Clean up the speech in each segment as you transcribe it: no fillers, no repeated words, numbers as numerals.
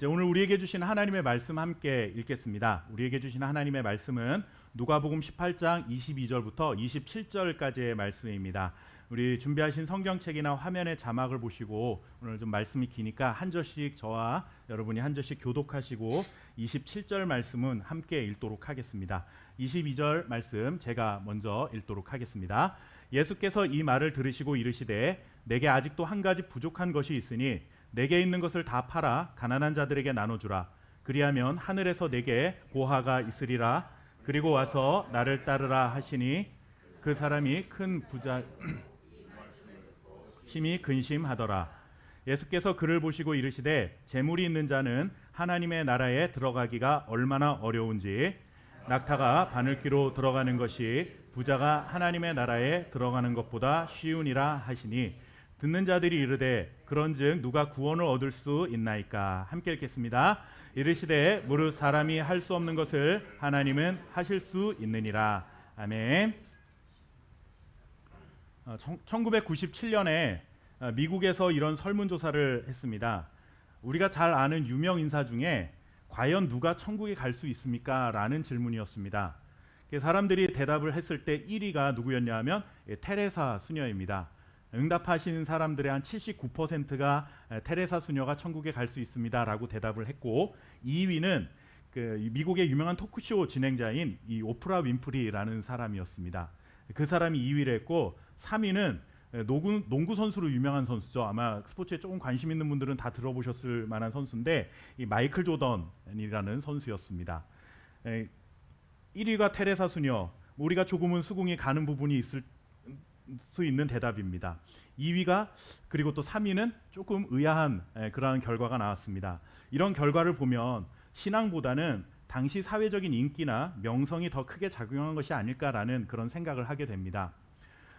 이제 오늘 우리에게 주신 하나님의 말씀 함께 읽겠습니다. 우리에게 주신 하나님의 말씀은 누가복음 18장 22절부터 27절까지의 말씀입니다. 우리 준비하신 성경책이나 화면의 자막을 보시고 오늘 좀 말씀이 기니까 한 절씩 저와 여러분이 한 절씩 교독하시고 27절 말씀은 함께 읽도록 하겠습니다. 22절 말씀 제가 먼저 읽도록 하겠습니다. 예수께서 이 말을 들으시고 이르시되 내게 아직도 한 가지 부족한 것이 있으니 내게 있는 것을 다 팔아 가난한 자들에게 나눠주라. 그리하면 하늘에서 내게 보화가 있으리라. 그리고 와서 나를 따르라 하시니 그 사람이 큰 부자 힘이 근심하더라. 예수께서 그를 보시고 이르시되 재물이 있는 자는 하나님의 나라에 들어가기가 얼마나 어려운지 낙타가 바늘귀로 들어가는 것이 부자가 하나님의 나라에 들어가는 것보다 쉬우니라 하시니 듣는 자들이 이르되 그런즉 누가 구원을 얻을 수 있나이까. 함께 읽겠습니다. 이르시되 무릇 사람이 할 수 없는 것을 하나님은 하실 수 있느니라. 아멘. 1997년에 미국에서 이런 설문조사를 했습니다. 우리가 잘 아는 유명 인사 중에 과연 누가 천국에 갈 수 있습니까? 라는 질문이었습니다. 사람들이 대답을 했을 때 1위가 누구였냐 하면 테레사 수녀입니다. 응답하시는 사람들의 한 79%가 테레사 수녀가 천국에 갈 수 있습니다 라고 대답을 했고, 2위는 미국의 유명한 토크쇼 진행자인 이 오프라 윈프리라는 사람이었습니다. 그 사람이 2위를 했고, 3위는 농구 선수로 유명한 선수죠. 아마 스포츠에 조금 관심 있는 분들은 다 들어보셨을 만한 선수인데 이 마이클 조던이라는 선수였습니다. 1위가 테레사 수녀, 우리가 조금은 수긍이 가는 부분이 있을 수 있는 대답입니다. 2위가 그리고 또 3위는 조금 의아한 그러한 결과가 나왔습니다. 이런 결과를 보면 신앙보다는 당시 사회적인 인기나 명성이 더 크게 작용한 것이 아닐까라는 그런 생각을 하게 됩니다.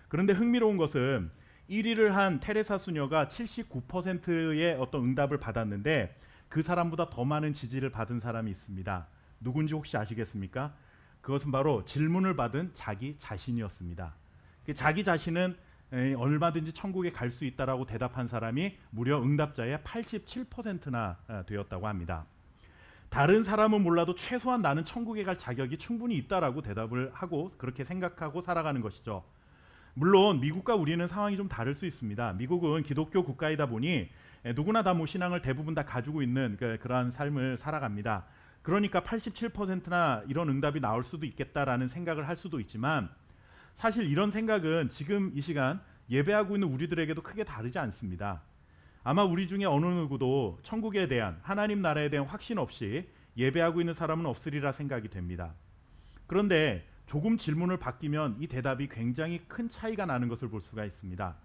그런데 흥미로운 것은 1위를 한 테레사 수녀가 79%의 어떤 응답을 받았는데 그 사람보다 더 많은 지지를 받은 사람이 있습니다. 누군지 혹시 아시겠습니까? 그것은 바로 질문을 받은 자기 자신이었습니다. 자기 자신은 얼마든지 천국에 갈 수 있다라고 대답한 사람이 무려 응답자의 87%나 되었다고 합니다. 다른 사람은 몰라도 최소한 나는 천국에 갈 자격이 충분히 있다라고 대답을 하고 그렇게 생각하고 살아가는 것이죠. 물론 미국과 우리는 상황이 좀 다를 수 있습니다. 미국은 기독교 국가이다 보니 누구나 다 신앙을 대부분 다 가지고 있는 그러한 삶을 살아갑니다. 그러니까 87%나 이런 응답이 나올 수도 있겠다라는 생각을 할 수도 있지만, 사실 이런 생각은 지금 이 시간 예배하고 있는 우리들에게도 크게 다르지 않습니다. 아마 우리 중에 어느 누구도 천국에 대한, 하나님 나라에 대한 확신 없이 예배하고 있는 사람은 없으리라 생각이 됩니다. 그런데 조금 질문을 바뀌면 이 대답이 굉장히 큰 차이가 나는 것을 볼 수가 있습니다.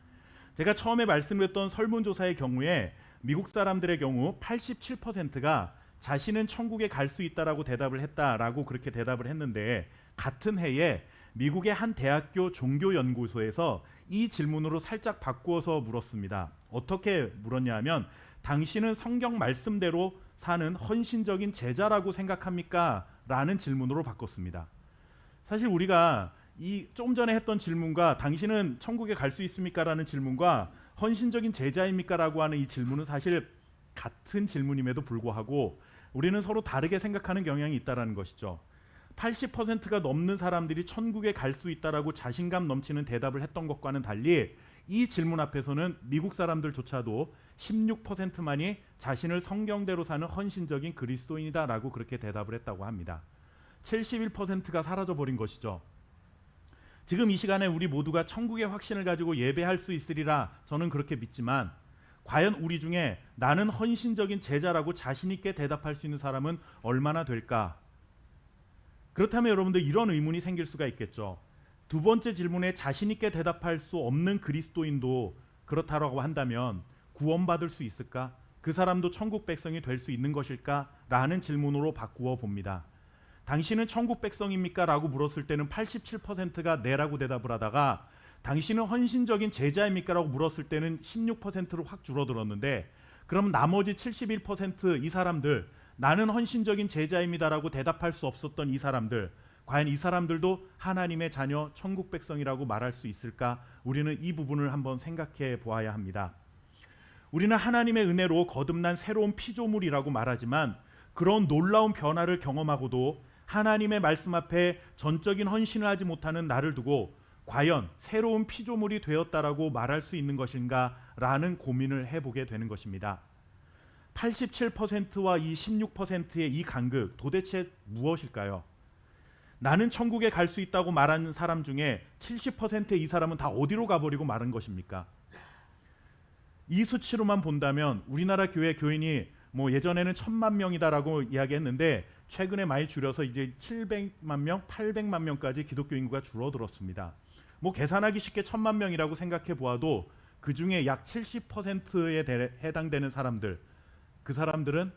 제가 처음에 말씀드렸던 설문조사의 경우에 미국 사람들의 경우 87%가 자신은 천국에 갈 수 있다라고 대답을 했다라고 그렇게 대답을 했는데, 같은 해에 미국의 한 대학교 종교연구소에서 이 질문으로 살짝 바꾸어서 물었습니다. 어떻게 물었냐 하면 당신은 성경 말씀대로 사는 헌신적인 제자라고 생각합니까? 라는 질문으로 바꿨습니다. 사실 우리가 이 조금 전에 했던 질문과 당신은 천국에 갈 수 있습니까? 라는 질문과 헌신적인 제자입니까? 라고 하는 이 질문은 사실 같은 질문임에도 불구하고 우리는 서로 다르게 생각하는 경향이 있다는 것이죠. 80%가 넘는 사람들이 천국에 갈 수 있다라고 자신감 넘치는 대답을 했던 것과는 달리 이 질문 앞에서는 미국 사람들조차도 16%만이 자신을 성경대로 사는 헌신적인 그리스도인이다라고 그렇게 대답을 했다고 합니다. 71%가 사라져버린 것이죠. 지금 이 시간에 우리 모두가 천국의 확신을 가지고 예배할 수 있으리라 저는 그렇게 믿지만, 과연 우리 중에 나는 헌신적인 제자라고 자신 있게 대답할 수 있는 사람은 얼마나 될까? 그렇다면 여러분들 이런 의문이 생길 수가 있겠죠. 두 번째 질문에 자신 있게 대답할 수 없는 그리스도인도 그렇다라고 한다면 구원받을 수 있을까? 그 사람도 천국 백성이 될 수 있는 것일까? 라는 질문으로 바꾸어 봅니다. 당신은 천국 백성입니까? 라고 물었을 때는 87%가 네라고 대답을 하다가, 당신은 헌신적인 제자입니까? 라고 물었을 때는 16%로 확 줄어들었는데, 그럼 나머지 71% 이 사람들, 나는 헌신적인 제자입니다라고 대답할 수 없었던 이 사람들, 과연 이 사람들도 하나님의 자녀 천국 백성이라고 말할 수 있을까? 우리는 이 부분을 한번 생각해 보아야 합니다. 우리는 하나님의 은혜로 거듭난 새로운 피조물이라고 말하지만 그런 놀라운 변화를 경험하고도 하나님의 말씀 앞에 전적인 헌신을 하지 못하는 나를 두고 과연 새로운 피조물이 되었다라고 말할 수 있는 것인가라는 고민을 해보게 되는 것입니다. 87%와 이 16%의 이 간극 도대체 무엇일까요? 나는 천국에 갈 수 있다고 말하는 사람 중에 70%의 이 사람은 다 어디로 가버리고 마른 것입니까? 이 수치로만 본다면 우리나라 교회 교인이 뭐 예전에는 1000만 명이다라고 이야기했는데 최근에 많이 줄여서 이제 700만 명, 800만 명까지 기독교 인구가 줄어들었습니다. 뭐 계산하기 쉽게 1000만 명이라고 생각해 보아도 그 중에 약 70%에 해당되는 사람들, 그 사람들은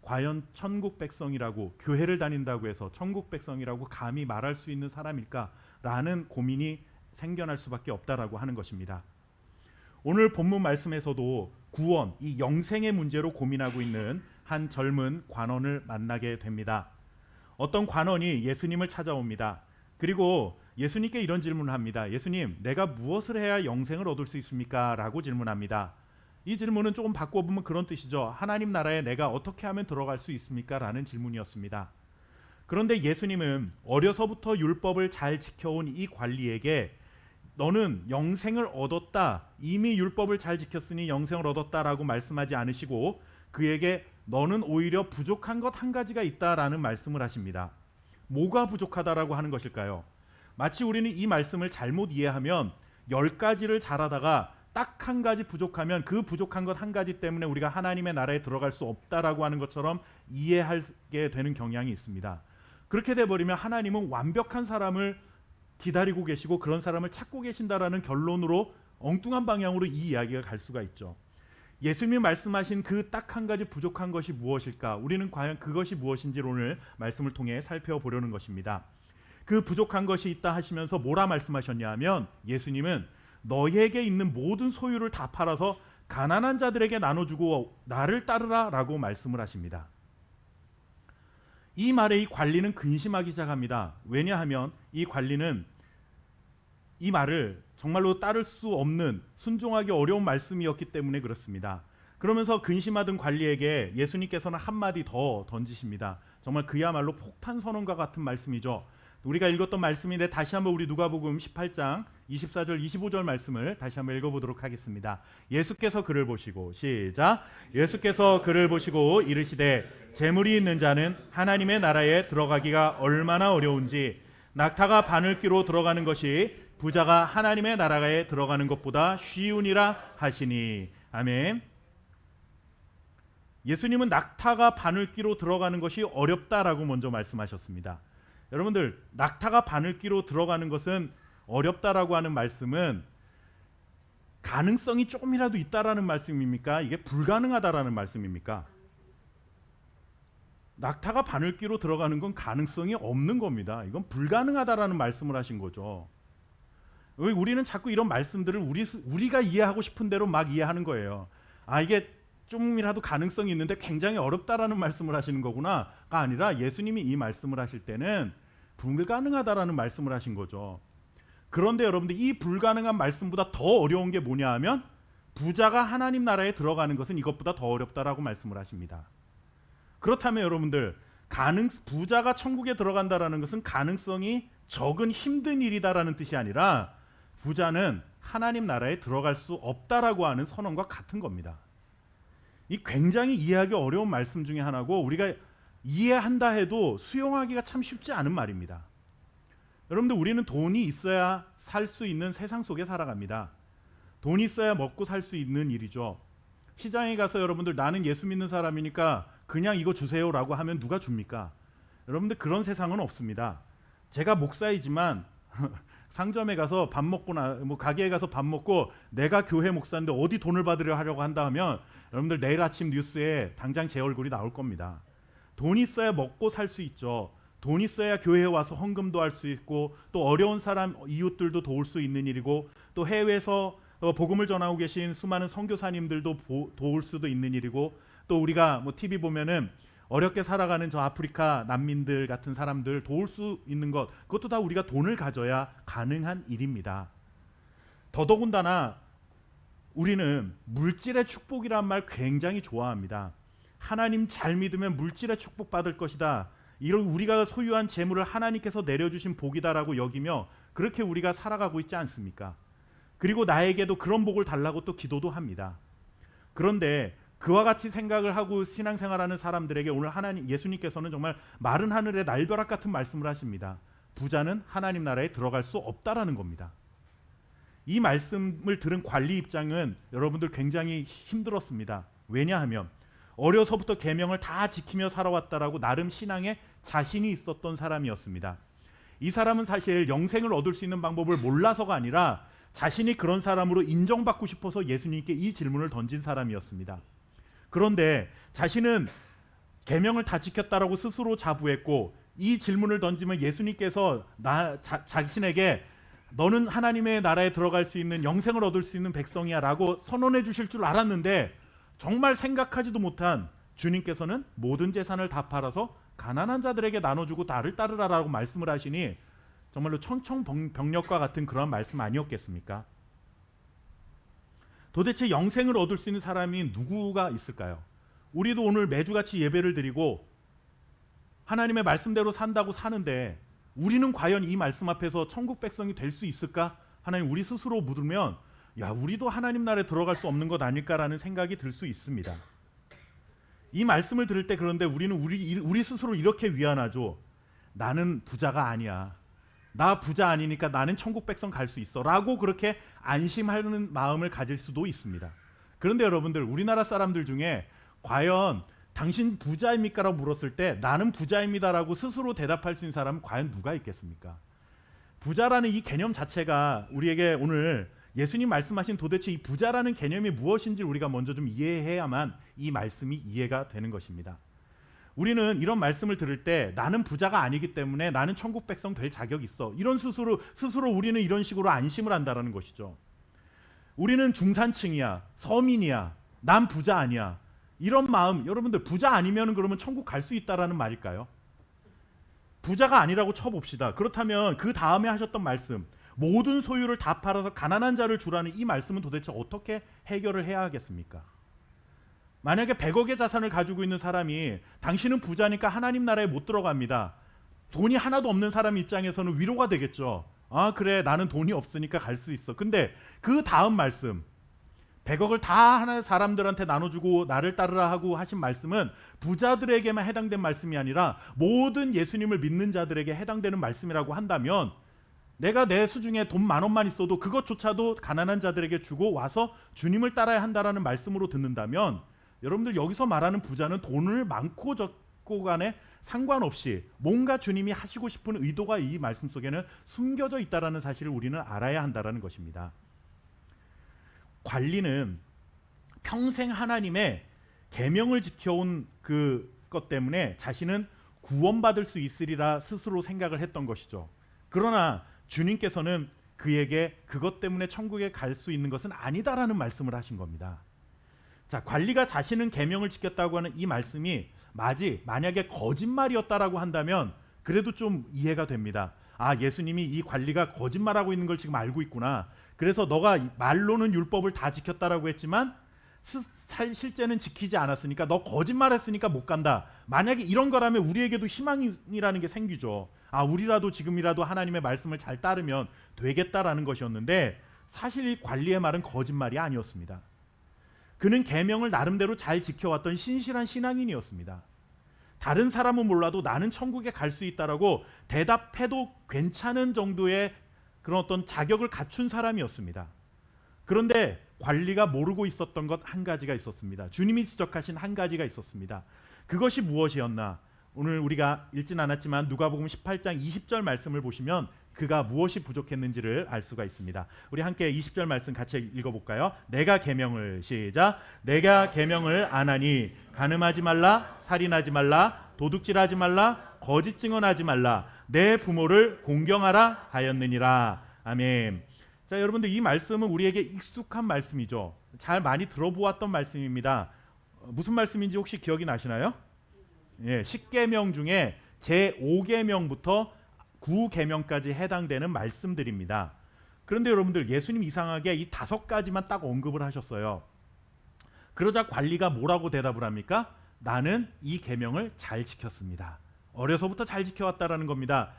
과연 천국 백성이라고 교회를 다닌다고 해서 천국 백성이라고 감히 말할 수 있는 사람일까라는 고민이 생겨날 수밖에 없다라고 하는 것입니다. 오늘 본문 말씀에서도 구원, 이 영생의 문제로 고민하고 있는 한 젊은 관원을 만나게 됩니다. 어떤 관원이 예수님을 찾아옵니다. 그리고 예수님께 이런 질문을 합니다. 예수님, 내가 무엇을 해야 영생을 얻을 수 있습니까? 라고 질문합니다. 이 질문은 조금 바꿔보면 그런 뜻이죠. 하나님 나라에 내가 어떻게 하면 들어갈 수 있습니까? 라는 질문이었습니다. 그런데 예수님은 어려서부터 율법을 잘 지켜온 이 관리에게 너는 영생을 얻었다, 이미 율법을 잘 지켰으니 영생을 얻었다라고 말씀하지 않으시고 그에게 너는 오히려 부족한 것 한 가지가 있다라는 말씀을 하십니다. 뭐가 부족하다라고 하는 것일까요? 마치 우리는 이 말씀을 잘못 이해하면 10가지를 잘하다가 딱 한 가지 부족하면 그 부족한 것 한 가지 때문에 우리가 하나님의 나라에 들어갈 수 없다라고 하는 것처럼 이해하게 되는 경향이 있습니다. 그렇게 돼버리면 하나님은 완벽한 사람을 기다리고 계시고 그런 사람을 찾고 계신다라는 결론으로 엉뚱한 방향으로 이 이야기가 갈 수가 있죠. 예수님이 말씀하신 그 딱 한 가지 부족한 것이 무엇일까? 우리는 과연 그것이 무엇인지를 오늘 말씀을 통해 살펴보려는 것입니다. 그 부족한 것이 있다 하시면서 뭐라 말씀하셨냐 하면 예수님은 너희에게 있는 모든 소유를 다 팔아서 가난한 자들에게 나눠주고 나를 따르라 라고 말씀을 하십니다. 이 말에 이 관리는 근심하기 시작합니다. 왜냐하면 이 관리는 이 말을 정말로 따를 수 없는 순종하기 어려운 말씀이었기 때문에 그렇습니다. 그러면서 근심하던 관리에게 예수님께서는 한마디 더 던지십니다. 정말 그야말로 폭탄 선언과 같은 말씀이죠. 우리가 읽었던 말씀인데 다시 한번 우리 누가복음 18장 24절 25절 말씀을 다시 한번 읽어보도록 하겠습니다. 예수께서 그를 보시고 시작. 예수께서 그를 보시고 이르시되 재물이 있는 자는 하나님의 나라에 들어가기가 얼마나 어려운지 낙타가 바늘귀로 들어가는 것이 부자가 하나님의 나라에 들어가는 것보다 쉬우니라 하시니. 아멘. 예수님은 낙타가 바늘귀로 들어가는 것이 어렵다라고 먼저 말씀하셨습니다. 여러분들, 낙타가 바늘귀로 들어가는 것은 어렵다라고 하는 말씀은 가능성이 조금이라도 있다라는 말씀입니까? 이게 불가능하다라는 말씀입니까? 낙타가 바늘귀로 들어가는 건 가능성이 없는 겁니다. 이건 불가능하다라는 말씀을 하신 거죠. 우리는 자꾸 이런 말씀들을 우리가 이해하고 싶은 대로 막 이해하는 거예요. 아, 이게 좀이라도 가능성이 있는데 굉장히 어렵다라는 말씀을 하시는 거구나가 아니라 예수님이 이 말씀을 하실 때는 불가능하다라는 말씀을 하신 거죠. 그런데 여러분들, 이 불가능한 말씀보다 더 어려운 게 뭐냐 하면 부자가 하나님 나라에 들어가는 것은 이것보다 더 어렵다라고 말씀을 하십니다. 그렇다면 여러분들, 부자가 천국에 들어간다라는 것은 가능성이 적은 힘든 일이다라는 뜻이 아니라 부자는 하나님 나라에 들어갈 수 없다라고 하는 선언과 같은 겁니다. 이 굉장히 이해하기 어려운 말씀 중에 하나고 우리가 이해한다 해도 수용하기가 참 쉽지 않은 말입니다. 여러분들, 우리는 돈이 있어야 살 수 있는 세상 속에 살아갑니다. 돈이 있어야 먹고 살 수 있는 일이죠. 시장에 가서 여러분들 나는 예수 믿는 사람이니까 그냥 이거 주세요라고 하면 누가 줍니까? 여러분들, 그런 세상은 없습니다. 제가 목사이지만 상점에 가서 밥 먹고 가게에 가서 밥 먹고 내가 교회 목사인데 어디 돈을 받으려 하려고 한다 하면 여러분들 내일 아침 뉴스에 당장 제 얼굴이 나올 겁니다. 돈이 있어야 먹고 살 수 있죠. 돈 있어야 교회에 와서 헌금도 할 수 있고 또 어려운 사람 이웃들도 도울 수 있는 일이고 또 해외에서 복음을 전하고 계신 수많은 선교사님들도 도울 수도 있는 일이고 또 우리가 TV 보면은 어렵게 살아가는 저 아프리카 난민들 같은 사람들 도울 수 있는 것, 그것도 다 우리가 돈을 가져야 가능한 일입니다. 더더군다나 우리는 물질의 축복이란 말 굉장히 좋아합니다. 하나님 잘 믿으면 물질의 축복 받을 것이다. 이런 우리가 소유한 재물을 하나님께서 내려주신 복이다라고 여기며 그렇게 우리가 살아가고 있지 않습니까? 그리고 나에게도 그런 복을 달라고 또 기도도 합니다. 그런데 그와 같이 생각을 하고 신앙생활하는 사람들에게 오늘 하나님 예수님께서는 정말 마른 하늘의 날벼락 같은 말씀을 하십니다. 부자는 하나님 나라에 들어갈 수 없다라는 겁니다. 이 말씀을 들은 관리 입장은 여러분들 굉장히 힘들었습니다. 왜냐하면 어려서부터 계명을 다 지키며 살아왔다라고 나름 신앙에 자신이 있었던 사람이었습니다. 이 사람은 사실 영생을 얻을 수 있는 방법을 몰라서가 아니라 자신이 그런 사람으로 인정받고 싶어서 예수님께 이 질문을 던진 사람이었습니다. 그런데 자신은 계명을 다 지켰다라고 스스로 자부했고 이 질문을 던지면 예수님께서 자신에게 너는 하나님의 나라에 들어갈 수 있는 영생을 얻을 수 있는 백성이야 라고 선언해 주실 줄 알았는데 정말 생각하지도 못한 주님께서는 모든 재산을 다 팔아서 가난한 자들에게 나눠주고 나를 따르라라고 말씀을 하시니 정말로 청청병력과 같은 그런 말씀 아니었겠습니까? 도대체 영생을 얻을 수 있는 사람이 누구가 있을까요? 우리도 오늘 매주같이 예배를 드리고 하나님의 말씀대로 산다고 사는데 우리는 과연 이 말씀 앞에서 천국 백성이 될 수 있을까? 하나님 우리 스스로 묻으면 야 우리도 하나님 나라에 들어갈 수 없는 것 아닐까라는 생각이 들 수 있습니다. 이 말씀을 들을 때 그런데 우리는 우리 스스로 이렇게 위안하죠. 나는 부자가 아니야. 나 부자 아니니까 나는 천국 백성 갈 수 있어 라고 그렇게 안심하는 마음을 가질 수도 있습니다. 그런데 여러분들 우리나라 사람들 중에 과연 당신 부자입니까? 라고 물었을 때 나는 부자입니다 라고 스스로 대답할 수 있는 사람은 과연 누가 있겠습니까? 부자라는 이 개념 자체가 우리에게 오늘 예수님 말씀하신 도대체 이 부자라는 개념이 무엇인지 우리가 먼저 좀 이해해야만 이 말씀이 이해가 되는 것입니다. 우리는 이런 말씀을 들을 때 나는 부자가 아니기 때문에 나는 천국 백성 될 자격이 있어. 이런 스스로 우리는 이런 식으로 안심을 한다라는 것이죠. 우리는 중산층이야. 서민이야. 난 부자 아니야. 이런 마음 여러분들 부자 아니면 그러면 천국 갈 수 있다라는 말일까요? 부자가 아니라고 쳐봅시다. 그렇다면 그 다음에 하셨던 말씀 모든 소유를 다 팔아서 가난한 자를 주라는 이 말씀은 도대체 어떻게 해결을 해야 하겠습니까? 만약에 100억의 자산을 가지고 있는 사람이 당신은 부자니까 하나님 나라에 못 들어갑니다. 돈이 하나도 없는 사람 입장에서는 위로가 되겠죠. 아 그래 나는 돈이 없으니까 갈 수 있어. 근데 그 다음 말씀 100억을 다 하나의 사람들한테 나눠주고 나를 따르라 하고 하신 말씀은 부자들에게만 해당된 말씀이 아니라 모든 예수님을 믿는 자들에게 해당되는 말씀이라고 한다면 내가 내 수중에 돈 10,000원만 있어도 그것조차도 가난한 자들에게 주고 와서 주님을 따라야 한다라는 말씀으로 듣는다면 여러분들 여기서 말하는 부자는 돈을 많고 적고 간에 상관없이 뭔가 주님이 하시고 싶은 의도가 이 말씀 속에는 숨겨져 있다라는 사실을 우리는 알아야 한다라는 것입니다. 관리는 평생 하나님의 계명을 지켜온 그것 때문에 자신은 구원받을 수 있으리라 스스로 생각을 했던 것이죠. 그러나 주님께서는 그에게 그것 때문에 천국에 갈 수 있는 것은 아니다라는 말씀을 하신 겁니다. 자, 관리가 자신은 계명을 지켰다고 하는 이 말씀이 만약에 거짓말이었다라고 한다면 그래도 좀 이해가 됩니다. 아, 예수님이 이 관리가 거짓말하고 있는 걸 지금 알고 있구나. 그래서 너가 말로는 율법을 다 지켰다라고 했지만 실제는 지키지 않았으니까 너 거짓말했으니까 못 간다. 만약에 이런 거라면 우리에게도 희망이라는 게 생기죠. 아, 우리라도 지금이라도 하나님의 말씀을 잘 따르면 되겠다라는 것이었는데 사실 이 관리의 말은 거짓말이 아니었습니다. 그는 계명을 나름대로 잘 지켜왔던 신실한 신앙인이었습니다. 다른 사람은 몰라도 나는 천국에 갈 수 있다라고 대답해도 괜찮은 정도의 그런 어떤 자격을 갖춘 사람이었습니다. 그런데 관리가 모르고 있었던 것 한 가지가 있었습니다. 주님이 지적하신 한 가지가 있었습니다. 그것이 무엇이었나? 오늘 우리가 읽진 않았지만 누가복음 18장 20절 말씀을 보시면 그가 무엇이 부족했는지를 알 수가 있습니다. 우리 함께 20절 말씀 같이 읽어볼까요? 내가 계명을 시작. 내가 계명을 안 하니 간음하지 말라, 살인하지 말라, 도둑질하지 말라, 거짓 증언하지 말라, 내 부모를 공경하라 하였느니라. 아멘. 자, 여러분들 이 말씀은 우리에게 익숙한 말씀이죠. 잘 많이 들어보았던 말씀입니다. 무슨 말씀인지 혹시 기억이 나시나요? 예, 10계명 중에 제5계명부터 9계명까지 해당되는 말씀들입니다. 그런데 여러분들 예수님 이상하게 이 5가지만 딱 언급을 하셨어요. 그러자 관리가 뭐라고 대답을 합니까? 나는 이 계명을 잘 지켰습니다. 어려서부터 잘 지켜왔다라는 겁니다.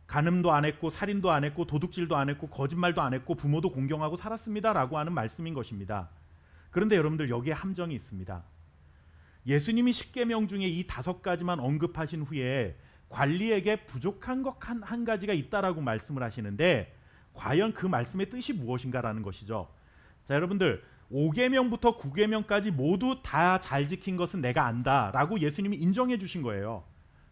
간음도 안 했고 살인도 안 했고 도둑질도 안 했고 거짓말도 안 했고 부모도 공경하고 살았습니다라고 하는 말씀인 것입니다. 그런데 여러분들 여기에 함정이 있습니다. 예수님이 10계명 중에 이 5가지만 언급하신 후에 관리에게 부족한 것 한 가지가 있다라고 말씀을 하시는데 과연 그 말씀의 뜻이 무엇인가라는 것이죠. 자, 여러분들 5계명부터 9계명까지 모두 다 잘 지킨 것은 내가 안다라고 예수님이 인정해 주신 거예요.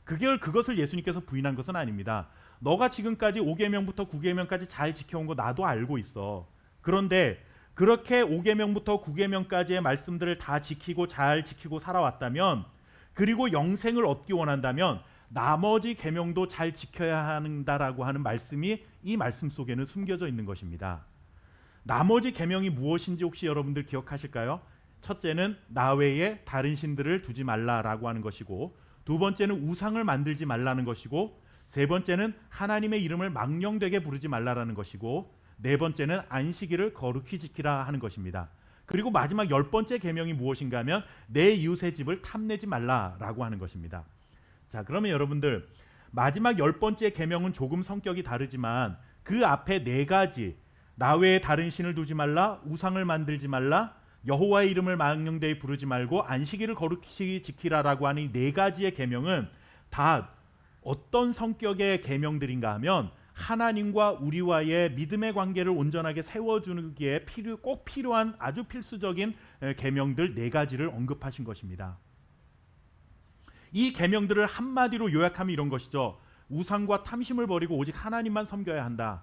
그것을 예수님께서 부인한 것은 아닙니다. 너가 지금까지 5계명부터 9계명까지 잘 지켜온 거 나도 알고 있어. 그런데 그렇게 5계명부터 9계명까지의 말씀들을 다 지키고 잘 지키고 살아왔다면, 그리고 영생을 얻기 원한다면 나머지 계명도 잘 지켜야 한다라고 하는 말씀이 이 말씀 속에는 숨겨져 있는 것입니다. 나머지 계명이 무엇인지 혹시 여러분들 기억하실까요? 첫째는 나 외에 다른 신들을 두지 말라라고 하는 것이고, 두 번째는 우상을 만들지 말라는 것이고, 세 번째는 하나님의 이름을 망령되게 부르지 말라라는 것이고, 네 번째는 안식일을 거룩히 지키라 하는 것입니다. 그리고 마지막 10번째 계명이 무엇인가 하면 내 이웃의 집을 탐내지 말라라고 하는 것입니다. 자, 그러면 여러분들 마지막 10번째 계명은 조금 성격이 다르지만 그 앞에 4가지, 나 외에 다른 신을 두지 말라, 우상을 만들지 말라, 여호와의 이름을 망령되이 부르지 말고 안식일을 거룩히 지키라라고 하는 이 4가지의 계명은 다 어떤 성격의 계명들인가 하면 하나님과 우리와의 믿음의 관계를 온전하게 세워주기에 꼭 필요한 아주 필수적인 계명들 4가지를 언급하신 것입니다. 이 계명들을 한마디로 요약하면 이런 것이죠. 우상과 탐심을 버리고 오직 하나님만 섬겨야 한다.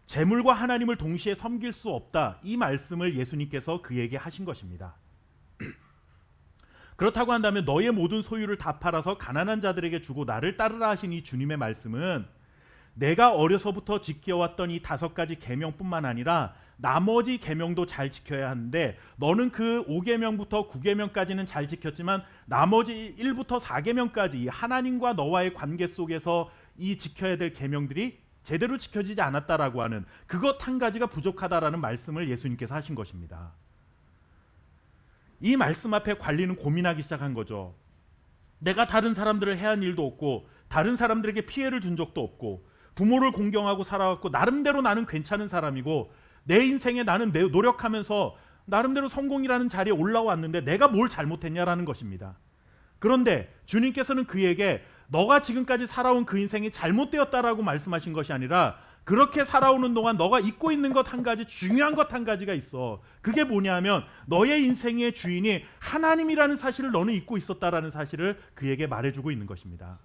재물과 하나님을 동시에 섬길 수 없다. 이 말씀을 예수님께서 그에게 하신 것입니다. 그렇다고 한다면 너의 모든 소유를 다 팔아서 가난한 자들에게 주고 나를 따르라 하신 이 주님의 말씀은 내가 어려서부터 지켜왔던 이 5가지 계명뿐만 아니라 나머지 계명도 잘 지켜야 하는데, 너는 그 5계명부터 9계명까지는 잘 지켰지만 나머지 1부터 4계명까지 하나님과 너와의 관계 속에서 이 지켜야 될 계명들이 제대로 지켜지지 않았다라고 하는 그것 한 가지가 부족하다라는 말씀을 예수님께서 하신 것입니다. 이 말씀 앞에 관리는 고민하기 시작한 거죠. 내가 다른 사람들을 해한 일도 없고 다른 사람들에게 피해를 준 적도 없고 부모를 공경하고 살아왔고 나름대로 나는 괜찮은 사람이고 내 인생에 나는 노력하면서 나름대로 성공이라는 자리에 올라왔는데 내가 뭘 잘못했냐라는 것입니다. 그런데 주님께서는 그에게 너가 지금까지 살아온 그 인생이 잘못되었다라고 말씀하신 것이 아니라 그렇게 살아오는 동안 너가 잊고 있는 것 한 가지, 중요한 것 한 가지가 있어. 그게 뭐냐면 너의 인생의 주인이 하나님이라는 사실을 너는 잊고 있었다라는 사실을 그에게 말해주고 있는 것입니다.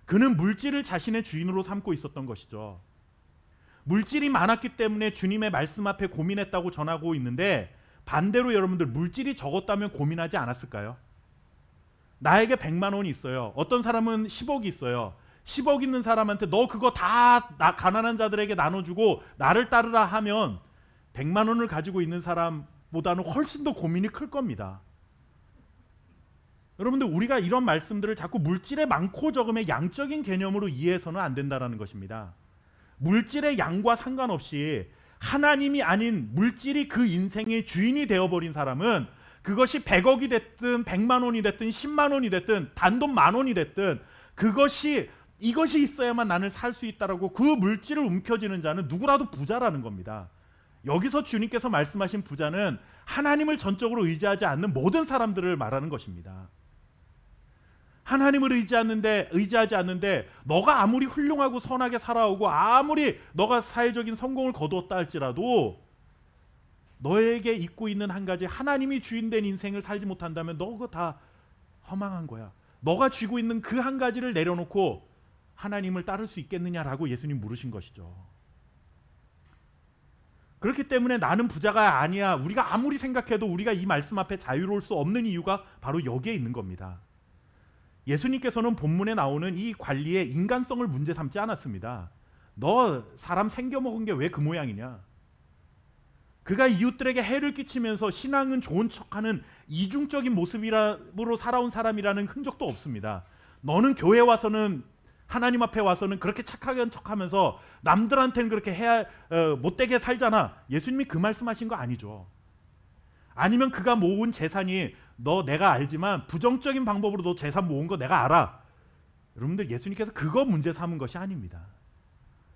그는 물질을 자신의 주인으로 삼고 있었던 것이죠. 물질이 많았기 때문에 주님의 말씀 앞에 고민했다고 전하고 있는데, 반대로 여러분들 물질이 적었다면 고민하지 않았을까요? 나에게 100만 원이 있어요. 어떤 사람은 10억이 있어요. 10억 있는 사람한테 너 그거 다 가난한 자들에게 나눠주고 나를 따르라 하면 100만 원을 가지고 있는 사람보다는 훨씬 더 고민이 클 겁니다. 여러분들, 우리가 이런 말씀들을 자꾸 물질의 많고 적음의 양적인 개념으로 이해해서는 안 된다는 것입니다. 물질의 양과 상관없이 하나님이 아닌 물질이 그 인생의 주인이 되어버린 사람은 그것이 100억이 됐든 100만 원이 됐든 10만 원이 됐든 단돈 10,000원이 됐든 이것이 있어야만 나는 살 수 있다라고 그 물질을 움켜쥐는 자는 누구라도 부자라는 겁니다. 여기서 주님께서 말씀하신 부자는 하나님을 전적으로 의지하지 않는 모든 사람들을 말하는 것입니다. 하나님을 의지하지 않는데 너가 아무리 훌륭하고 선하게 살아오고 아무리 너가 사회적인 성공을 거두었다 할지라도 너에게 있고 있는 한 가지, 하나님이 주인된 인생을 살지 못한다면 너 그거 다 허망한 거야. 너가 쥐고 있는 그 한 가지를 내려놓고 하나님을 따를 수 있겠느냐라고 예수님 물으신 것이죠. 그렇기 때문에 나는 부자가 아니야, 우리가 아무리 생각해도 우리가 이 말씀 앞에 자유로울 수 없는 이유가 바로 여기에 있는 겁니다. 예수님께서는 본문에 나오는 이 관리의 인간성을 문제 삼지 않았습니다. 너 사람 생겨먹은 게 왜 그 모양이냐? 그가 이웃들에게 해를 끼치면서 신앙은 좋은 척하는 이중적인 모습으로 살아온 사람이라는 흔적도 없습니다. 너는 교회 와서는 하나님 앞에 와서는 그렇게 착하게 척하면서 남들한테는 그렇게 해야 못되게 살잖아. 예수님이 그 말씀하신 거 아니죠. 아니면 그가 모은 재산이 내가 알지만 부정적인 방법으로 너 재산 모은 거 내가 알아. 여러분들 예수님께서 그거 문제 삼은 것이 아닙니다.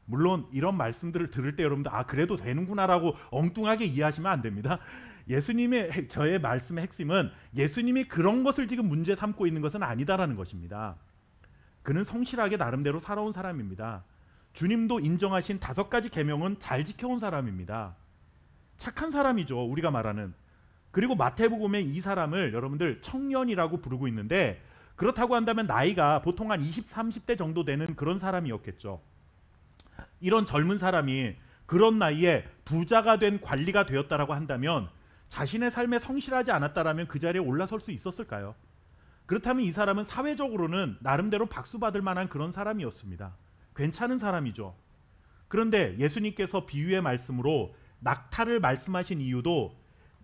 물론 이런 말씀들을 들을 때 여러분들 그래도 되는구나라고 엉뚱하게 이해하시면 안 됩니다. 예수님의 저의 말씀의 핵심은 예수님이 그런 것을 지금 문제 삼고 있는 것은 아니다라는 것입니다. 그는 성실하게 나름대로 살아온 사람입니다. 주님도 인정하신 5가지 계명은 잘 지켜온 사람입니다. 착한 사람이죠, 우리가 말하는. 그리고 마태복음에 이 사람을 여러분들 청년이라고 부르고 있는데, 그렇다고 한다면 나이가 보통 한 20, 30대 정도 되는 그런 사람이었겠죠. 이런 젊은 사람이 그런 나이에 부자가 된 관리가 되었다라고 한다면 자신의 삶에 성실하지 않았다라면 그 자리에 올라설 수 있었을까요? 그렇다면 이 사람은 사회적으로는 나름대로 박수받을 만한 그런 사람이었습니다. 괜찮은 사람이죠. 그런데 예수님께서 비유의 말씀으로 낙타를 말씀하신 이유도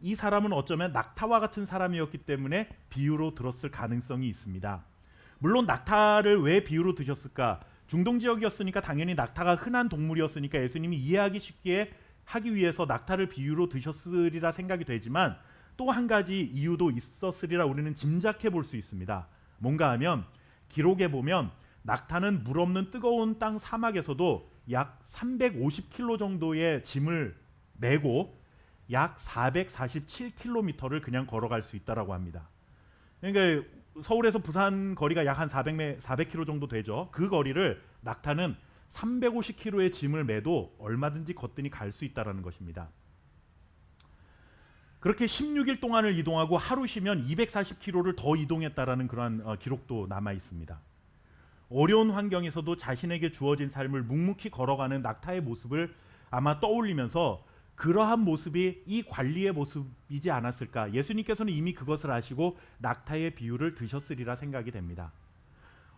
이 사람은 어쩌면 낙타와 같은 사람이었기 때문에 비유로 들었을 가능성이 있습니다. 물론 낙타를 왜 비유로 드셨을까? 중동 지역이었으니까 당연히 낙타가 흔한 동물이었으니까 예수님이 이해하기 쉽게 하기 위해서 낙타를 비유로 드셨으리라 생각이 되지만, 또 한 가지 이유도 있었으리라 우리는 짐작해 볼 수 있습니다. 뭔가 하면 기록에 보면 낙타는 물 없는 뜨거운 땅 사막에서도 약 350kg 정도의 짐을 메고 약 447km를 그냥 걸어갈 수 있다라고 합니다. 그러니까 서울에서 부산 거리가 약 한 400km 정도 되죠. 그 거리를 낙타는 350kg의 짐을 메도 얼마든지 거뜬히 갈 수 있다라는 것입니다. 그렇게 16일 동안을 이동하고 하루 쉬면 240km를 더 이동했다라는 그러한 기록도 남아 있습니다. 어려운 환경에서도 자신에게 주어진 삶을 묵묵히 걸어가는 낙타의 모습을 아마 떠올리면서 그러한 모습이 이 관리의 모습이지 않았을까. 예수님께서는 이미 그것을 아시고 낙타의 비유를 드셨으리라 생각이 됩니다.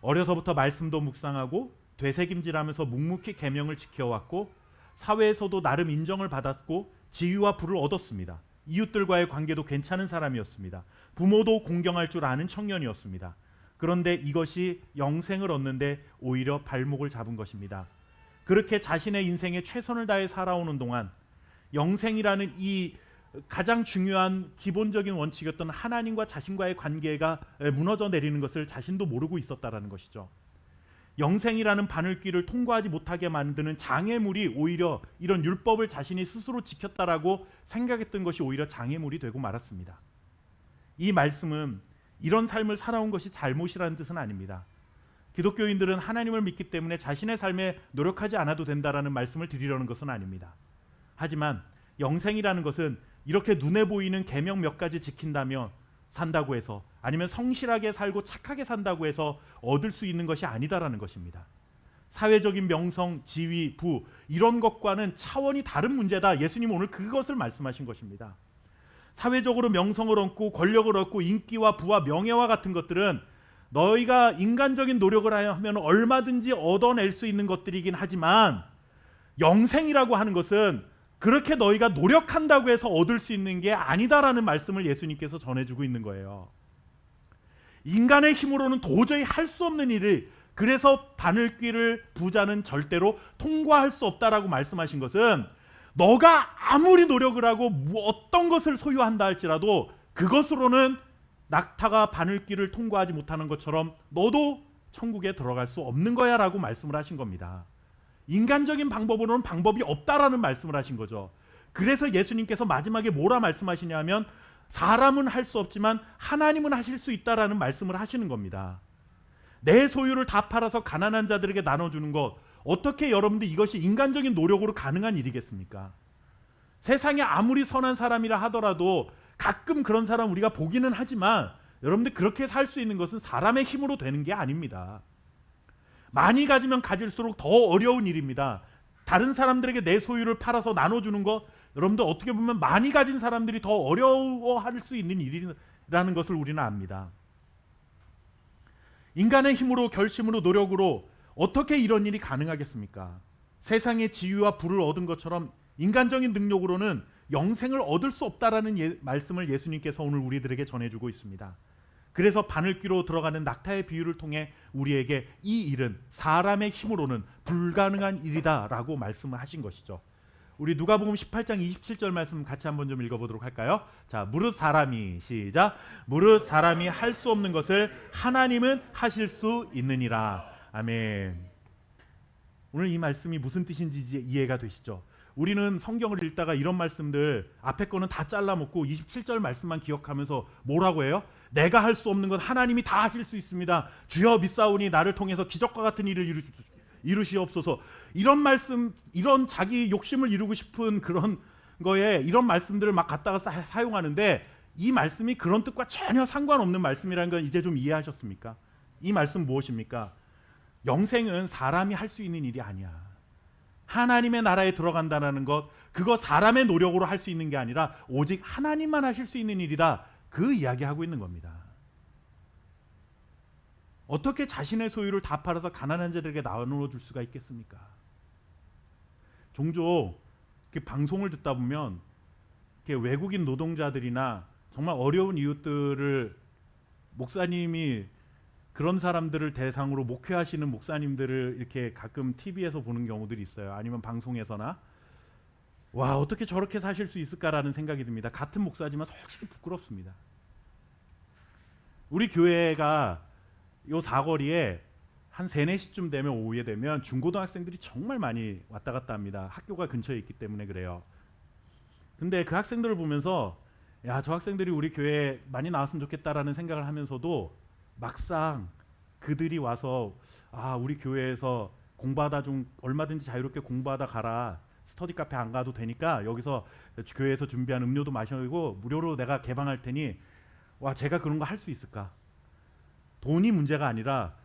어려서부터 말씀도 묵상하고 되새김질하면서 묵묵히 계명을 지켜왔고 사회에서도 나름 인정을 받았고 지위와 부를 얻었습니다. 이웃들과의 관계도 괜찮은 사람이었습니다. 부모도 공경할 줄 아는 청년이었습니다. 그런데 이것이 영생을 얻는데 오히려 발목을 잡은 것입니다. 그렇게 자신의 인생에 최선을 다해 살아오는 동안 영생이라는 이 가장 중요한 기본적인 원칙이었던 하나님과 자신과의 관계가 무너져 내리는 것을 자신도 모르고 있었다라는 것이죠. 영생이라는 바늘길을 통과하지 못하게 만드는 장애물이 오히려 이런 율법을 자신이 스스로 지켰다라고 생각했던 것이 오히려 장애물이 되고 말았습니다. 이 말씀은 이런 삶을 살아온 것이 잘못이라는 뜻은 아닙니다. 기독교인들은 하나님을 믿기 때문에 자신의 삶에 노력하지 않아도 된다라는 말씀을 드리려는 것은 아닙니다. 하지만 영생이라는 것은 이렇게 눈에 보이는 계명 몇 가지 지킨다며 산다고 해서, 아니면 성실하게 살고 착하게 산다고 해서 얻을 수 있는 것이 아니다라는 것입니다. 사회적인 명성, 지위, 부 이런 것과는 차원이 다른 문제다. 예수님은 오늘 그것을 말씀하신 것입니다. 사회적으로 명성을 얻고 권력을 얻고 인기와 부와 명예와 같은 것들은 너희가 인간적인 노력을 하면 얼마든지 얻어낼 수 있는 것들이긴 하지만 영생이라고 하는 것은 그렇게 너희가 노력한다고 해서 얻을 수 있는 게 아니다라는 말씀을 예수님께서 전해주고 있는 거예요. 인간의 힘으로는 도저히 할 수 없는 일을, 그래서 바늘길을 부자는 절대로 통과할 수 없다라고 말씀하신 것은 너가 아무리 노력을 하고 어떤 것을 소유한다 할지라도 그것으로는 낙타가 바늘길을 통과하지 못하는 것처럼 너도 천국에 들어갈 수 없는 거야 라고 말씀을 하신 겁니다. 인간적인 방법으로는 방법이 없다라는 말씀을 하신 거죠. 그래서 예수님께서 마지막에 뭐라 말씀하시냐 하면 사람은 할 수 없지만 하나님은 하실 수 있다라는 말씀을 하시는 겁니다. 내 소유를 다 팔아서 가난한 자들에게 나눠주는 것, 어떻게 여러분들 이것이 인간적인 노력으로 가능한 일이겠습니까? 세상에 아무리 선한 사람이라 하더라도 가끔 그런 사람 우리가 보기는 하지만 여러분들 그렇게 살 수 있는 것은 사람의 힘으로 되는 게 아닙니다. 많이 가지면 가질수록 더 어려운 일입니다. 다른 사람들에게 내 소유를 팔아서 나눠주는 것, 여러분들 어떻게 보면 많이 가진 사람들이 더 어려워할 수 있는 일이라는 것을 우리는 압니다. 인간의 힘으로, 결심으로, 노력으로 어떻게 이런 일이 가능하겠습니까? 세상의 지위와 부를 얻은 것처럼 인간적인 능력으로는 영생을 얻을 수 없다라는 말씀을 예수님께서 오늘 우리들에게 전해주고 있습니다. 그래서 바늘귀로 들어가는 낙타의 비유를 통해 우리에게 이 일은 사람의 힘으로는 불가능한 일이다라고 말씀을 하신 것이죠. 우리 누가복음 18장 27절 말씀 같이 한번 좀 읽어보도록 할까요? 자, 무릇 사람이 시작. 무릇 사람이 할 수 없는 것을 하나님은 하실 수 있느니라. 아멘. 오늘 이 말씀이 무슨 뜻인지 이제 이해가 되시죠? 우리는 성경을 읽다가 이런 말씀들 앞에 거는 다 잘라먹고 27절 말씀만 기억하면서 뭐라고 해요? 내가 할 수 없는 건 하나님이 다 하실 수 있습니다. 주여 믿사오니 나를 통해서 기적과 같은 일을 이루시옵소서. 이런 말씀, 이런 자기 욕심을 이루고 싶은 그런 거에 이런 말씀들을 막 갖다가 사용하는데 이 말씀이 그런 뜻과 전혀 상관없는 말씀이라는 건 이제 좀 이해하셨습니까? 이 말씀 무엇입니까? 영생은 사람이 할 수 있는 일이 아니야. 하나님의 나라에 들어간다는 것, 그거 사람의 노력으로 할 수 있는 게 아니라 오직 하나님만 하실 수 있는 일이다. 그 이야기하고 있는 겁니다. 어떻게 자신의 소유를 다 팔아서 가난한 자들에게 나누어 줄 수가 있겠습니까? 종종 방송을 듣다 보면 외국인 노동자들이나 정말 어려운 이웃들을 목사님이 그런 사람들을 대상으로 목회하시는 목사님들을 이렇게 가끔 TV에서 보는 경우들이 있어요. 아니면 방송에서나. 와, 어떻게 저렇게 사실 수 있을까라는 생각이 듭니다. 같은 목사지만 솔직히 부끄럽습니다. 우리 교회가 요 사거리에 한 3, 4시쯤 되면 오후에 되면 중고등학생들이 정말 많이 왔다 갔다 합니다. 학교가 근처에 있기 때문에 그래요. 근데 그 학생들을 보면서 야, 저 학생들이 우리 교회에 많이 나왔으면 좋겠다라는 생각을 하면서도 막상 그들이 와서 우리 교회에서 공부하다 좀 얼마든지 자유롭게 공부하다 가라. 스터디 카페 안 가도 되니까 여기서 교회에서 준비한 음료도 마시고 무료로 내가 개방할 테니 와, 제가 그런 거 할 수 있을까? 돈이 문제가 아니라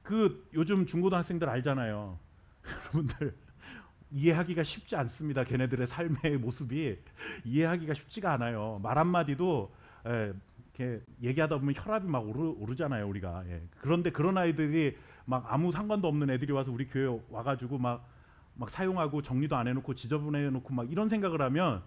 그 요즘 중고등학생들 알잖아요. 여러분들 이해하기가 쉽지 않습니다. 걔네들의 삶의 모습이 이해하기가 쉽지가 않아요. 말 한마디도 이렇게 얘기하다 보면 혈압이 막 오르잖아요, 우리가. 그런데 그런 아이들이 막 아무 상관도 없는 애들이 와서 우리 교회 와가지고 막 사용하고 정리도 안 해놓고 지저분해놓고 막 이런 생각을 하면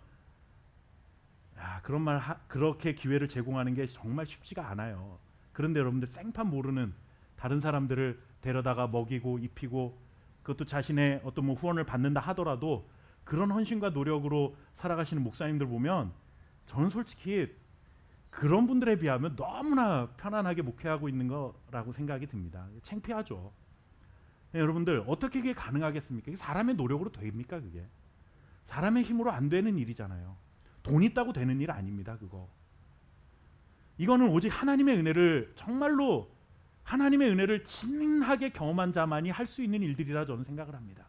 그런 말 그렇게 기회를 제공하는 게 정말 쉽지가 않아요. 그런데 여러분들 생판 모르는 다른 사람들을 데려다가 먹이고 입히고 그것도 자신의 어떤 후원을 받는다 하더라도 그런 헌신과 노력으로 살아가시는 목사님들 보면 저는 솔직히 그런 분들에 비하면 너무나 편안하게 목회하고 있는 거라고 생각이 듭니다. 창피하죠. 여러분들 어떻게 그게 가능하겠습니까? 이게 사람의 노력으로 됩니까? 그게 사람의 힘으로 안 되는 일이잖아요. 돈 있다고 되는 일 아닙니다. 그거. 이거는 오직 하나님의 은혜를 정말로 하나님의 은혜를 진하게 경험한 자만이 할 수 있는 일들이라 저는 생각을 합니다.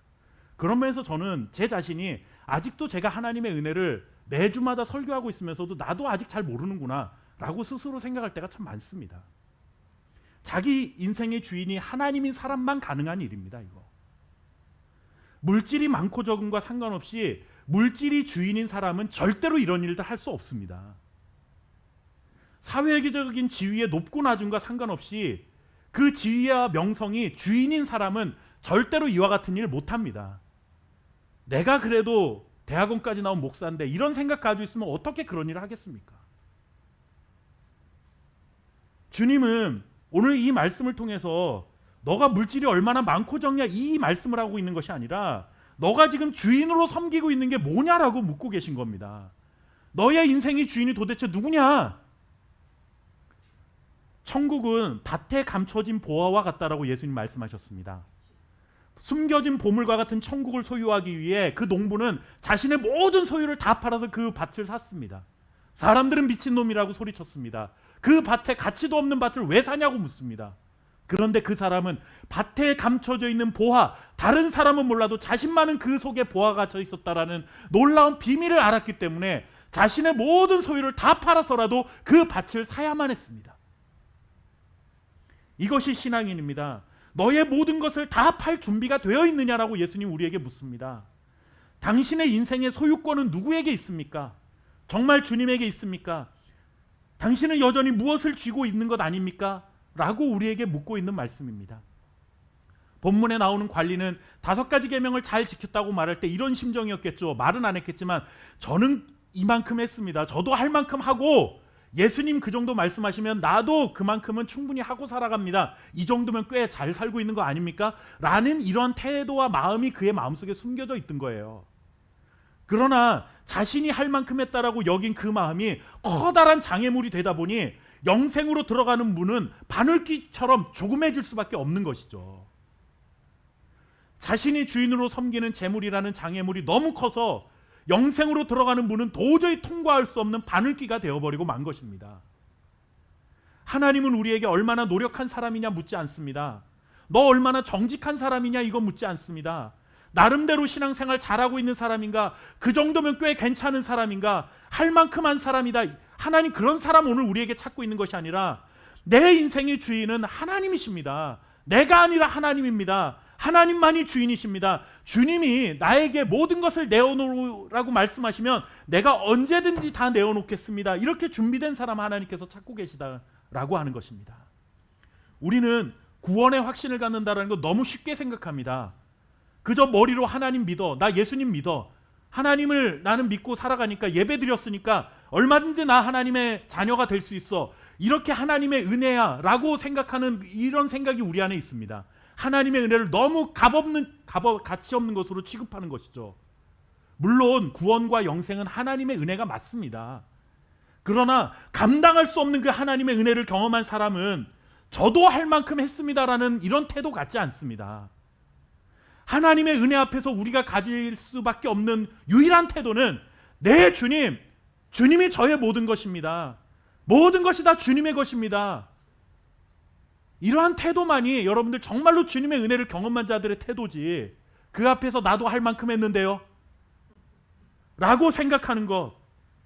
그런 면에서 저는 제 자신이 아직도 제가 하나님의 은혜를 매주마다 설교하고 있으면서도 나도 아직 잘 모르는구나 라고 스스로 생각할 때가 참 많습니다. 자기 인생의 주인이 하나님인 사람만 가능한 일입니다. 이거. 물질이 많고 적음과 상관없이 물질이 주인인 사람은 절대로 이런 일들 할 수 없습니다. 사회적인 지위의 높고 낮음과 상관없이 그 지위와 명성이 주인인 사람은 절대로 이와 같은 일 못합니다. 내가 그래도 대학원까지 나온 목사인데 이런 생각 가지고 있으면 어떻게 그런 일을 하겠습니까? 주님은 오늘 이 말씀을 통해서 너가 물질이 얼마나 많고 적냐 이 말씀을 하고 있는 것이 아니라 너가 지금 주인으로 섬기고 있는 게 뭐냐라고 묻고 계신 겁니다. 너의 인생의 주인이 도대체 누구냐? 천국은 밭에 감춰진 보화와 같다라고 예수님 말씀하셨습니다. 숨겨진 보물과 같은 천국을 소유하기 위해 그 농부는 자신의 모든 소유를 다 팔아서 그 밭을 샀습니다. 사람들은 미친놈이라고 소리쳤습니다. 그 밭에 가치도 없는 밭을 왜 사냐고 묻습니다. 그런데 그 사람은 밭에 감춰져 있는 보화, 다른 사람은 몰라도 자신만은 그 속에 보화가 갇혀 있었다라는 놀라운 비밀을 알았기 때문에 자신의 모든 소유를 다 팔아서라도 그 밭을 사야만 했습니다. 이것이 신앙인입니다. 너의 모든 것을 다 팔 준비가 되어 있느냐라고 예수님 우리에게 묻습니다. 당신의 인생의 소유권은 누구에게 있습니까? 정말 주님에게 있습니까? 당신은 여전히 무엇을 쥐고 있는 것 아닙니까? 라고 우리에게 묻고 있는 말씀입니다. 본문에 나오는 관리는 5가지 계명을 잘 지켰다고 말할 때 이런 심정이었겠죠. 말은 안 했겠지만 저는 이만큼 했습니다. 저도 할 만큼 하고 예수님 그 정도 말씀하시면 나도 그만큼은 충분히 하고 살아갑니다. 이 정도면 꽤 잘 살고 있는 거 아닙니까? 라는 이런 태도와 마음이 그의 마음속에 숨겨져 있던 거예요. 그러나 자신이 할 만큼 했다라고 여긴 그 마음이 커다란 장애물이 되다 보니 영생으로 들어가는 문은 바늘귀처럼 조그매질 수밖에 없는 것이죠. 자신이 주인으로 섬기는 재물이라는 장애물이 너무 커서 영생으로 들어가는 문은 도저히 통과할 수 없는 바늘귀가 되어버리고 만 것입니다. 하나님은 우리에게 얼마나 노력한 사람이냐 묻지 않습니다. 너 얼마나 정직한 사람이냐 이거 묻지 않습니다. 나름대로 신앙생활 잘하고 있는 사람인가, 그 정도면 꽤 괜찮은 사람인가, 할 만큼 한 사람이다. 하나님 그런 사람 오늘 우리에게 찾고 있는 것이 아니라 내 인생의 주인은 하나님이십니다. 내가 아니라 하나님입니다. 하나님만이 주인이십니다. 주님이 나에게 모든 것을 내어놓으라고 말씀하시면 내가 언제든지 다 내어놓겠습니다. 이렇게 준비된 사람 하나님께서 찾고 계시다라고 하는 것입니다. 우리는 구원의 확신을 갖는다는 거 너무 쉽게 생각합니다. 그저 머리로 하나님 믿어, 나 예수님 믿어, 하나님을 나는 믿고 살아가니까 예배 드렸으니까 얼마든지 나 하나님의 자녀가 될 수 있어, 이렇게 하나님의 은혜야 라고 생각하는 이런 생각이 우리 안에 있습니다. 하나님의 은혜를 너무 가치 없는 것으로 취급하는 것이죠. 물론 구원과 영생은 하나님의 은혜가 맞습니다. 그러나 감당할 수 없는 그 하나님의 은혜를 경험한 사람은 저도 할 만큼 했습니다라는 이런 태도 같지 않습니다. 하나님의 은혜 앞에서 우리가 가질 수밖에 없는 유일한 태도는 내 주님, 주님이 저의 모든 것입니다. 모든 것이 다 주님의 것입니다. 이러한 태도만이 여러분들 정말로 주님의 은혜를 경험한 자들의 태도지, 그 앞에서 나도 할 만큼 했는데요 라고 생각하는 것,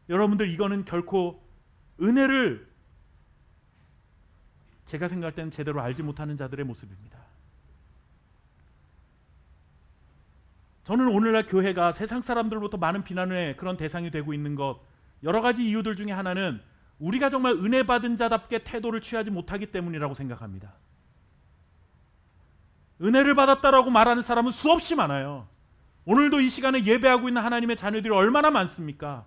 여러분들 이거는 결코 은혜를 제가 생각할 때는 제대로 알지 못하는 자들의 모습입니다. 저는 오늘날 교회가 세상 사람들로부터 많은 비난의 그런 대상이 되고 있는 것, 여러 가지 이유들 중에 하나는 우리가 정말 은혜 받은 자답게 태도를 취하지 못하기 때문이라고 생각합니다. 은혜를 받았다라고 말하는 사람은 수없이 많아요. 오늘도 이 시간에 예배하고 있는 하나님의 자녀들이 얼마나 많습니까?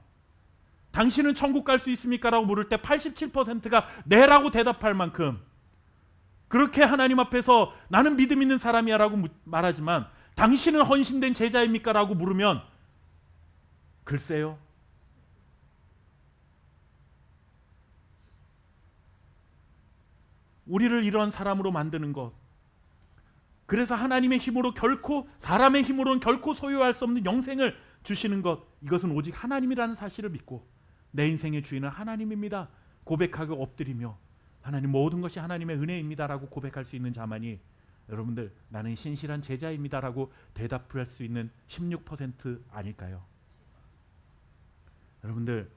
당신은 천국 갈 수 있습니까? 라고 물을 때 87%가 네라고 대답할 만큼 그렇게 하나님 앞에서 나는 믿음 있는 사람이야 라고 말하지만, 당신은 헌신된 제자입니까? 라고 물으면 글쎄요. 우리를 이러한 사람으로 만드는 것, 그래서 하나님의 힘으로 결코, 사람의 힘으로는 결코 소유할 수 없는 영생을 주시는 것, 이것은 오직 하나님이라는 사실을 믿고 내 인생의 주인은 하나님입니다 고백하고 엎드리며 하나님 모든 것이 하나님의 은혜입니다 라고 고백할 수 있는 자만이, 여러분들 나는 신실한 제자입니다 라고 대답할 수 있는 16% 아닐까요? 여러분들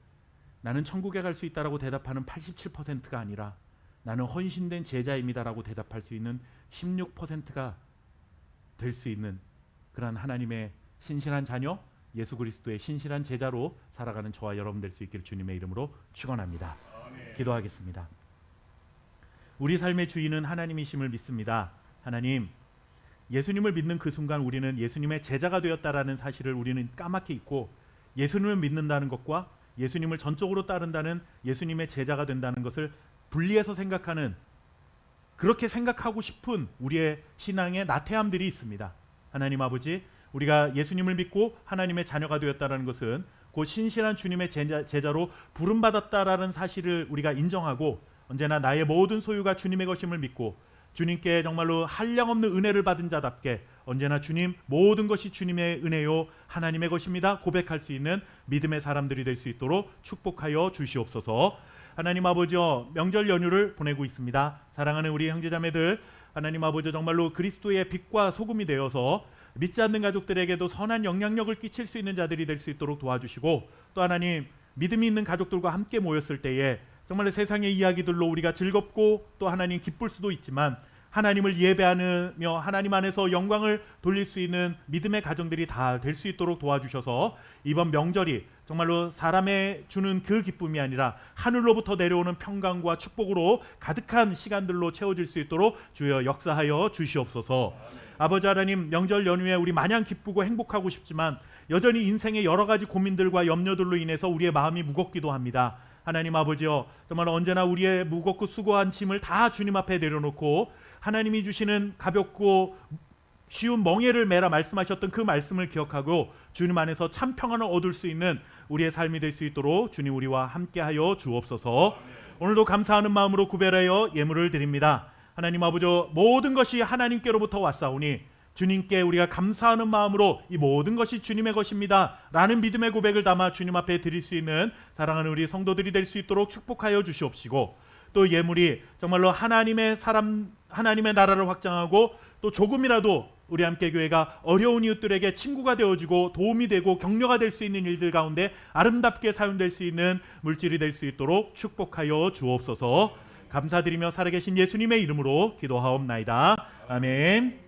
나는 천국에 갈 수 있다라고 대답하는 87%가 아니라 나는 헌신된 제자입니다라고 대답할 수 있는 16%가 될 수 있는 그러한 하나님의 신실한 자녀, 예수 그리스도의 신실한 제자로 살아가는 저와 여러분 될 수 있기를 주님의 이름으로 축원합니다. 기도하겠습니다. 우리 삶의 주인은 하나님이심을 믿습니다. 하나님, 예수님을 믿는 그 순간 우리는 예수님의 제자가 되었다라는 사실을 우리는 까맣게 잊고, 예수님을 믿는다는 것과 예수님을 전적으로 따른다는 예수님의 제자가 된다는 것을 분리해서 생각하는, 그렇게 생각하고 싶은 우리의 신앙의 나태함들이 있습니다. 하나님 아버지, 우리가 예수님을 믿고 하나님의 자녀가 되었다는 것은 곧 신실한 주님의 제자로 부름받았다라는 사실을 우리가 인정하고, 언제나 나의 모든 소유가 주님의 것임을 믿고 주님께 정말로 한량없는 은혜를 받은 자답게 언제나 주님, 모든 것이 주님의 은혜요 하나님의 것입니다 고백할 수 있는 믿음의 사람들이 될 수 있도록 축복하여 주시옵소서. 하나님 아버지여, 명절 연휴를 보내고 있습니다. 사랑하는 우리 형제자매들, 하나님 아버지 정말로 그리스도의 빛과 소금이 되어서 믿지 않는 가족들에게도 선한 영향력을 끼칠 수 있는 자들이 될 수 있도록 도와주시고, 또 하나님 믿음이 있는 가족들과 함께 모였을 때에 정말 세상의 이야기들로 우리가 즐겁고 또 하나님 기쁠 수도 있지만, 하나님을 예배하며 하나님 안에서 영광을 돌릴 수 있는 믿음의 가정들이 다 될 수 있도록 도와주셔서 이번 명절이 정말로 사람의 주는 그 기쁨이 아니라 하늘로부터 내려오는 평강과 축복으로 가득한 시간들로 채워질 수 있도록 주여 역사하여 주시옵소서. 아버지 하나님, 명절 연휴에 우리 마냥 기쁘고 행복하고 싶지만 여전히 인생의 여러 가지 고민들과 염려들로 인해서 우리의 마음이 무겁기도 합니다. 하나님 아버지여, 정말 언제나 우리의 무겁고 수고한 짐을 다 주님 앞에 내려놓고 하나님이 주시는 가볍고 쉬운 멍에를 메라 말씀하셨던 그 말씀을 기억하고 주님 안에서 참 평안을 얻을 수 있는 우리의 삶이 될 수 있도록 주님 우리와 함께하여 주옵소서. 오늘도 감사하는 마음으로 구별하여 예물을 드립니다. 하나님 아버지, 모든 것이 하나님께로부터 왔사오니 주님께 우리가 감사하는 마음으로 이 모든 것이 주님의 것입니다 라는 믿음의 고백을 담아 주님 앞에 드릴 수 있는 사랑하는 우리 성도들이 될 수 있도록 축복하여 주시옵시고, 또 예물이 정말로 하나님의 나라를 확장하고 또 조금이라도 우리 함께교회가 어려운 이웃들에게 친구가 되어주고 도움이 되고 격려가 될 수 있는 일들 가운데 아름답게 사용될 수 있는 물질이 될 수 있도록 축복하여 주옵소서. 감사드리며 살아계신 예수님의 이름으로 기도하옵나이다. 아멘.